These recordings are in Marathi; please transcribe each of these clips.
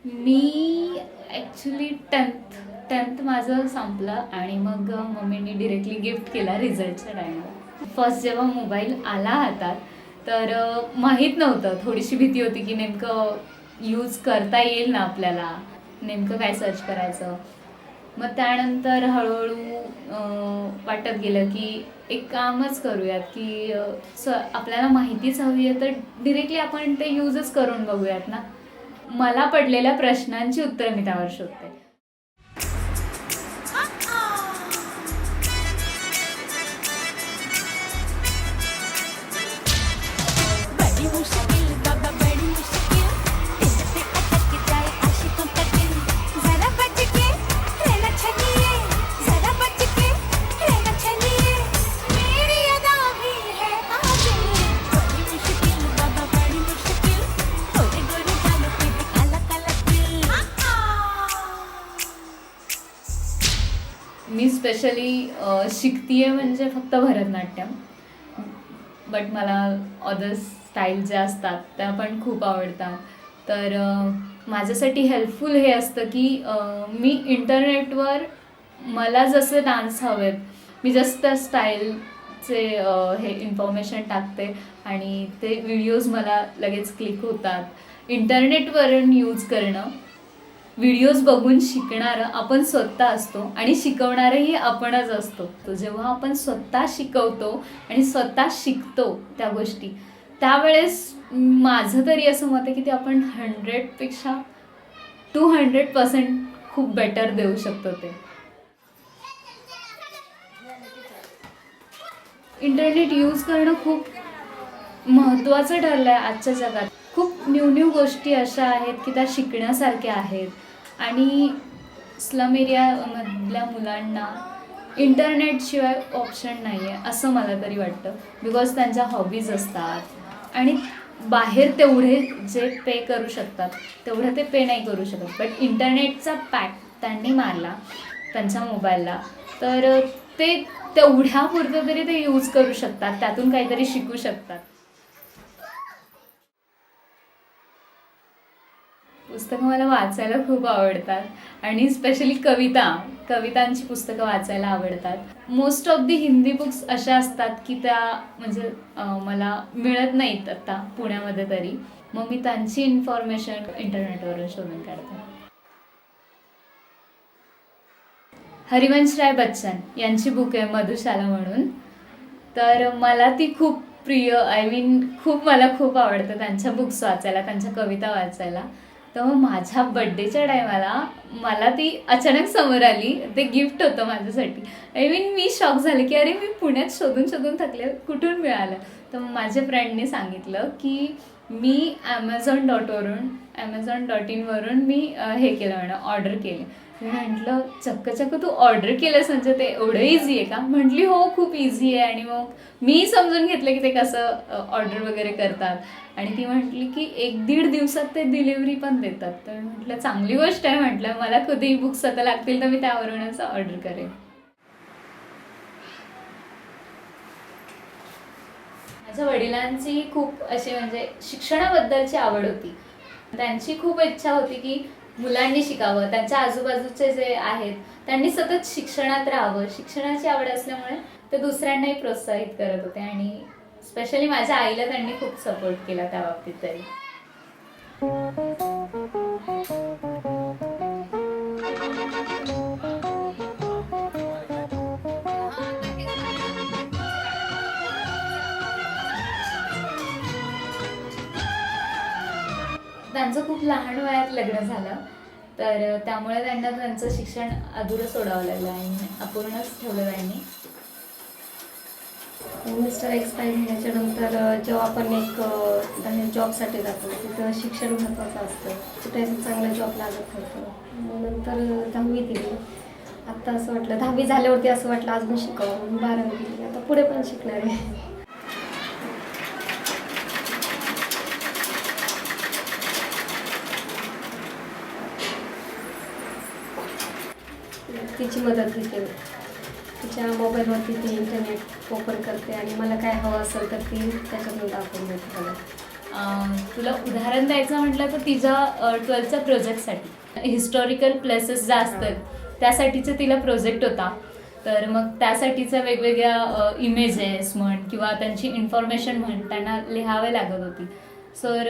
मी ॲक्च्युली टेन्थ माझं संपलं आणि मग मम्मीने डिरेक्टली गिफ्ट केला रिझल्टच्या टाईमला. फर्स्ट जेव्हा मोबाईल आला हातात तर माहीत नव्हतं, थोडीशी भीती होती की नेमकं यूज करता येईल ना आपल्याला, नेमकं काय सर्च करायचं. मग त्यानंतर हळूहळू वाटत गेलं की एक कामच करूयात की आपल्याला माहितीच हवी आहे तर डिरेक्टली आपण ते यूजच करून बघूयात ना. मला पडलेल्या प्रश्नांची उत्तरं मी त्यावर शोधते. मी स्पेशली शिकतीये म्हणजे फक्त भरतनाट्यम, बट मला अदर स्टाईल ज्या असतात त्या पण खूप आवडतात. तर माझ्यासाठी हेल्पफुल हे असतं की मी इंटरनेटवर मला जसे डान्स हवेत मी जस्ट त्या स्टाईलचे हे इन्फॉर्मेशन टाकते आणि ते व्हिडिओज मला लगेच क्लिक होतात. इंटरनेटवरून यूज करणं, व्हिडिओज बघून शिकणारं आपण स्वतः असतो आणि शिकवणारही आपणच असतो. तो जेव्हा आपण स्वतः शिकवतो आणि स्वतः शिकतो त्या गोष्टी, त्यावेळेस माझं तरी असं मत आहे की ते आपण 100पेक्षा 200% खूप बेटर देऊ शकतो. ते इंटरनेट यूज करणं खूप महत्त्वाचं ठरलं आहे आजच्या जगात. खूप न्यू गोष्टी अशा आहेत की त्या शिकण्यासारख्या आहेत आणि स्लम एरियामधल्या मुलांना इंटरनेटशिवाय ऑप्शन नाही आहे असं मला तरी वाटतं. बिकॉज त्यांच्या हॉबीज असतात आणि बाहेर तेवढे जे पे करू शकतात तेवढं ते पे नाही करू शकत. बट इंटरनेटचा पॅक त्यांनी मारला त्यांच्या मोबाईलला तर ते तेवढ्यापुरतं तरी ते यूज करू शकतात, त्यातून काहीतरी शिकू शकतात. पुस्तकं मला वाचायला खूप आवडतात आणि स्पेशली कवितांची पुस्तकं वाचायला आवडतात. Most of the Hindi books अशा असतात की त्या म्हणजे मला मिळत नाहीत आता पुण्यामध्ये तरी, मग मी त्यांची इन्फॉर्मेशन इंटरनेटवरून शोधून काढते. हरिवंश राय बच्चन यांची बुक आहे मधुशाला म्हणून, तर मला ती खूप प्रिय, मला खूप आवडतं त्यांच्या बुक्स वाचायला, त्यांच्या कविता वाचायला. तर मग माझ्या बड्डेच्या टायमाला मला ती अचानक समोर आली, ते गिफ्ट होतं माझ्यासाठी. मी शॉक झाले की अरे मी पुण्यात शोधून थकले, कुठून मिळालं. तर मग माझ्या फ्रेंडने सांगितलं की मी Amazon.in मी हे केलं म्हणा, ऑर्डर केले. मी म्हटलं चक्क तू ऑर्डर केलंस म्हणजे ते एवढं इझी आहे का? म्हटली हो खूप इझी आहे. आणि मग मी समजून घेतलं की ते कसं ऑर्डर वगैरे करतात आणि ती म्हटली की 1-1.5 दिवसात ते डिलिव्हरी पण देतात. तर म्हटलं चांगली गोष्ट आहे. म्हटलं मला कधीही बुक्स आता लागतील तर मी त्यावरूनच ऑर्डर करेन. माझ्या वडिलांची खूप अशी म्हणजे शिक्षणाबद्दलची आवड होती. त्यांची खूप इच्छा होती की मुलांनी शिकावं, त्यांच्या आजूबाजूचे जे आहेत त्यांनी सतत शिक्षणात राहावं. शिक्षणाची आवड असल्यामुळे ते दुसऱ्यांनाही प्रोत्साहित करत होते आणि स्पेशली माझ्या आईला त्यांनी खूप सपोर्ट केला त्या बाबतीत तरी. त्यांचं खूप लहान वयात लग्न झालं तर त्यामुळे त्यांना त्यांचं शिक्षण अधुरं सोडावं लागलं आणि अपूर्णच ठेवलं त्यांनी. मिस्टर एक्सपायर झाल्याच्यानंतर जेव्हा आपण एक जॉबसाठी जातो तिथं शिक्षण महत्त्वाचं असतं. तिथे चांगला जॉब लागत होतं. नंतर 10वी दिली. आत्ता असं वाटलं 10वी झाल्यावरती असं वाटलं अजून शिकावं. 12वी दिली, आता पुढे पण शिकणार आहे. तिची मदत घेते, तिच्या मोबाईलवरती ती इंटरनेट ओपन करते आणि मला काय हवं असेल तर ती त्याच्यातून दाखवून देते मला. तुला उदाहरण द्यायचं म्हटलं तर तिच्या 12th प्रोजेक्टसाठी हिस्टॉरिकल प्लेसेस ज्या असतात त्यासाठीचा तिला प्रोजेक्ट होता. तर मग त्यासाठीच्या वेगवेगळ्या इमेजेस म्हण किंवा त्यांची इन्फॉर्मेशन म्हण त्यांना लिहावे लागत होती. सर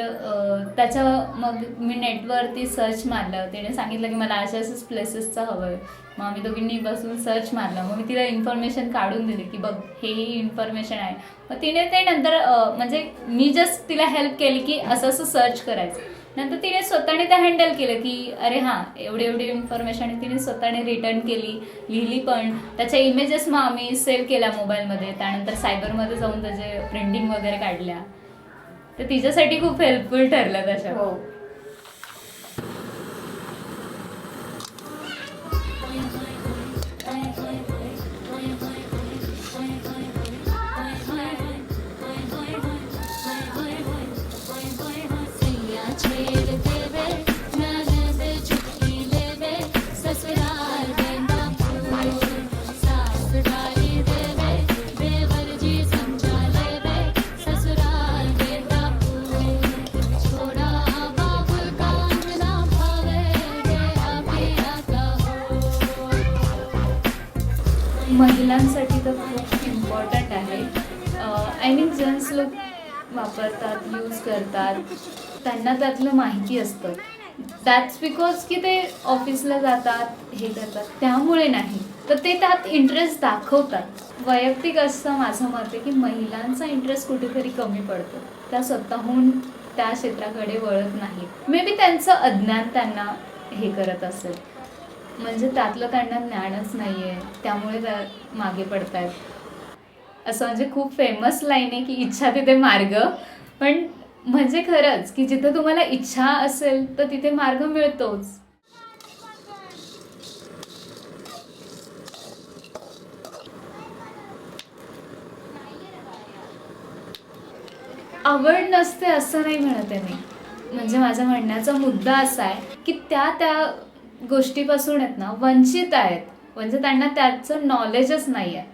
त्याच्या मग मी नेटवरती सर्च मारलं. तिने सांगितलं की मला अशाच प्लेसेसचं हवं आहे. मग आम्ही दोघींनी बसून सर्च मारलं. मग मी तिला इन्फॉर्मेशन काढून दिली की बघ हे ही इन्फॉर्मेशन आहे. मग तिने ते नंतर म्हणजे मी जस्ट तिला हेल्प केली की असं असं सर्च करायचं. नंतर तिने स्वतःने ते हँडल केलं की अरे हां एवढी एवढी इन्फॉर्मेशन तिने स्वतःने रिटर्न केली, लिहिली पण. त्याच्या इमेजेस मग आम्ही सेव्ह केल्या मोबाईलमध्ये. त्यानंतर सायबरमध्ये जाऊन त्याचे प्रिंटिंग वगैरे काढल्या. तर तिच्यासाठी खूप हेल्पफुल ठरलं तशा. हो. महिलांसाठी तर खूप इम्पॉर्टंट आहे. आय मीन जेंट्स लोक वापरतात, यूज करतात, त्यांना त्यातलं माहिती असतं. दॅट्स बिकॉज की ते ऑफिसला जातात, हे करतात, त्यामुळे नाही तर ते त्यात इंटरेस्ट दाखवतात. वैयक्तिक असं माझं मत आहे की महिलांचा इंटरेस्ट कुठेतरी कमी पडतो. त्या स्वतःहून त्या क्षेत्राकडे वळत नाही. मे बी त्यांचं अज्ञान त्यांना हे करत असेल, म्हणजे त्यातलं त्यांना ज्ञानच नाही आहे, त्यामुळे त्या मागे पडत आहेत. असं म्हणजे खूप फेमस लाईन आहे की इच्छा तिथे मार्ग. पण म्हणजे खरंच की जिथे तुम्हाला इच्छा असेल तर तिथे मार्ग मिळतोच. आवड नसते असं नाही म्हणत आहे मी. म्हणजे माझ्या म्हणण्याचा मुद्दा असा आहे की त्या गोष्टीपासून आहेत ना वंचित आहेत. म्हणजे त्यांना त्याचं नॉलेजच नाही आहे.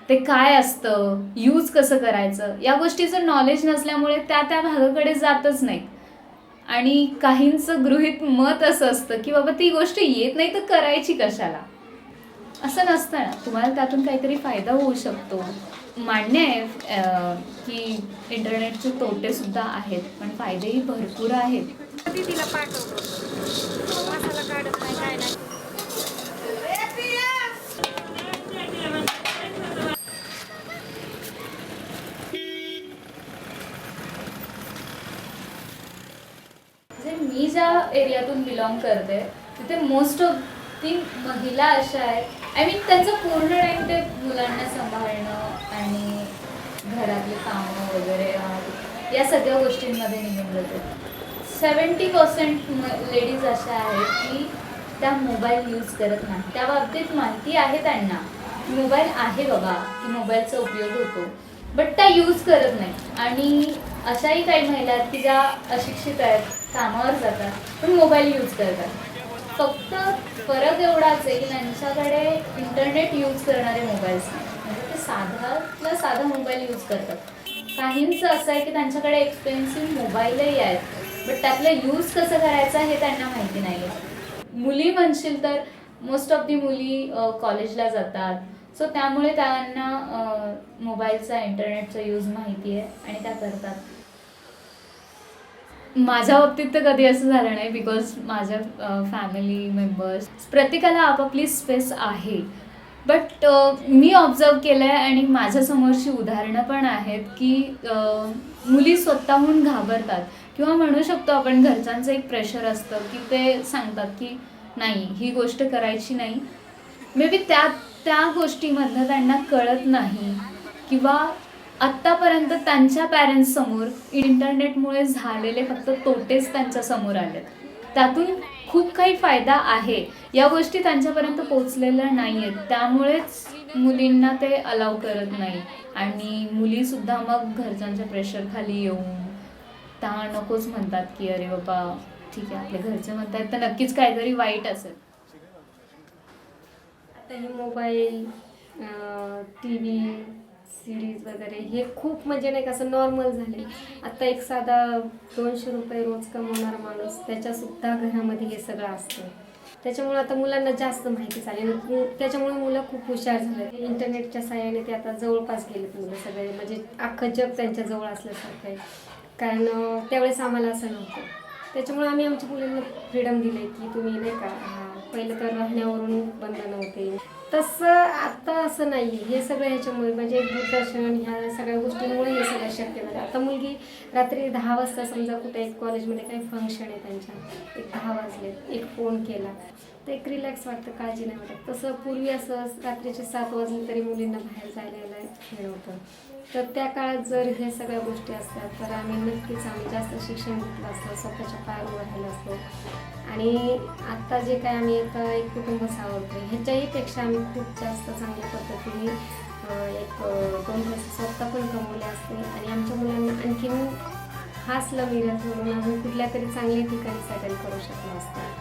ते काय असतं, यूज कसं करायचं, या गोष्टीचं नॉलेज नसल्यामुळे त्या भागाकडे जातच नाही. आणि काहींचं गृहीत मत असं असतं की बाबा ती गोष्ट येत नाही तर करायची कशाला. असं नसतं ना. तुम्हाला त्यातून काहीतरी फायदा होऊ शकतो. मान्य आहे की इंटरनेटचे तोटे सुद्धा आहेत, पण फायदेही भरपूर आहेत. तिला पाठवतो मसाला काढत नाही काय नाही. म्हणजे मी ज्या एरियातून बिलॉंग करते तिथे मोस्ट ऑफ ती महिला अशा आहेत. आय मीन त्यांचं पूर्ण टाईम ते मुलांना सांभाळणं आणि घरातले कामं वगैरे या सगळ्या गोष्टींमध्ये निघून जाते. 70% लेडीज अशा आहेत की त्या मोबाईल यूज करत नाही. त्या बाबतीत माहिती आहे त्यांना मोबाईल आहे बाबा की मोबाईलचा उपयोग होतो, बट त्या यूज करत नाही. आणि अशाही काही महिला आहेत की ज्या अशिक्षित आहेत, कामावर जातात पण मोबाईल यूज करतात. फक्त फरक एवढाच आहे की त्यांच्याकडे इंटरनेट यूज करणारे मोबाईल्स नाही. म्हणजे ते साधा मोबाईल यूज करतात. काहींचं असं आहे की त्यांच्याकडे एक्सपेन्सिव्ह मोबाईलही आहेत, बट त्यातलं यूज कसं करायचं हे त्यांना माहिती नाही आहे. मुली म्हणशील तर मोस्ट ऑफ दी मुली कॉलेजला जातात. सो त्यामुळे त्यांना मोबाईलचा इंटरनेटचा यूज माहिती आहे आणि त्या करतात. माझ्या बाबतीत तर कधी असं झालं नाही, बिकॉज माझ्या फॅमिली मेंबर्स प्रत्येकाला आपापली स्पेस आहे. बट मी ऑब्झर्व केलं आहे आणि माझ्यासमोरची उदाहरणं पण आहेत की मुली स्वतःहून घाबरतात किंवा म्हणू शकतो आपण घरच्यांचं एक प्रेशर असतं की ते सांगतात की नाही ही गोष्ट करायची नाही. मे बी त्या गोष्टीमधलं त्यांना कळत नाही किंवा आत्तापर्यंत त्यांच्या पॅरेंट्ससमोर इंटरनेटमुळे झालेले फक्त तोटेच त्यांच्यासमोर आलेत. त्यातून खूप काही फायदा आहे, या गोष्टी त्यांच्यापर्यंत पोचलेल्या नाही आहेत. त्यामुळेच मुलींना ते अलाव करत नाही. आणि मुलीसुद्धा मग घरच्यांच्या प्रेशरखाली येऊन त्या नकोच म्हणतात की अरे बाबा ठीक आहे आपले घरचे म्हणतात तर नक्कीच काहीतरी वाईट असेल. आता हे मोबाईल, टी व्ही, सीडीज वगैरे हे खूप म्हणजे नाही का असं नॉर्मल झाले. आता एक साधा 200 रुपये रोज कमवणारा माणूस त्याच्यासुद्धा घरामध्ये हे सगळं असतं. त्याच्यामुळे आता मुलांना जास्त माहिती झाली. त्याच्यामुळे मुलं खूप हुशार झाले. इंटरनेटच्या सहाय्याने ते आता जवळपास गेलेत मुलं सगळे, म्हणजे अख्खं जग त्यांच्या जवळ असल्यासारखं आहे. कारण त्यावेळेस आम्हाला असं नव्हतं. त्याच्यामुळे आम्ही आमच्या मुलांना फ्रीडम दिली की तुम्ही नाही का पहिलं तर राहण्यावरून बंधन होते, तसं आता असं नाही. हे सगळं ह्याच्यामुळे म्हणजे दूरदर्शन ह्या सगळ्या गोष्टींमुळे हे सगळं शक्य झालं. आता मुलगी रात्री 10 वाजता समजा कुठे एक कॉलेजमध्ये काही फंक्शन आहे त्यांच्या, एक 10 वाजले, एक फोन केला तर एक रिलॅक्स वाटतं, काळजी नाही वाटत. तसं पूर्वी असं रात्रीचे 7 वाजले तरी मुलींना बाहेर जायला खेळ होतं. तर त्या काळात जर हे सगळ्या गोष्टी असतात तर आम्ही जास्त शिक्षण घेतलं असतं, स्वतःच्या पायावर राहिलं असतो. आणि आत्ता जे काय आम्ही आता एक कुटुंब सावरतो ह्याच्याही पेक्षा आम्ही खूप जास्त चांगल्या पद्धतीने एक 2 पैसे स्वतः पण कमवले असते आणि आमच्या मुलांना आणखीन हाच लमिराज म्हणून आम्ही कुठल्या तरी चांगल्या ठिकाणी सेटल करू शकलो असतो.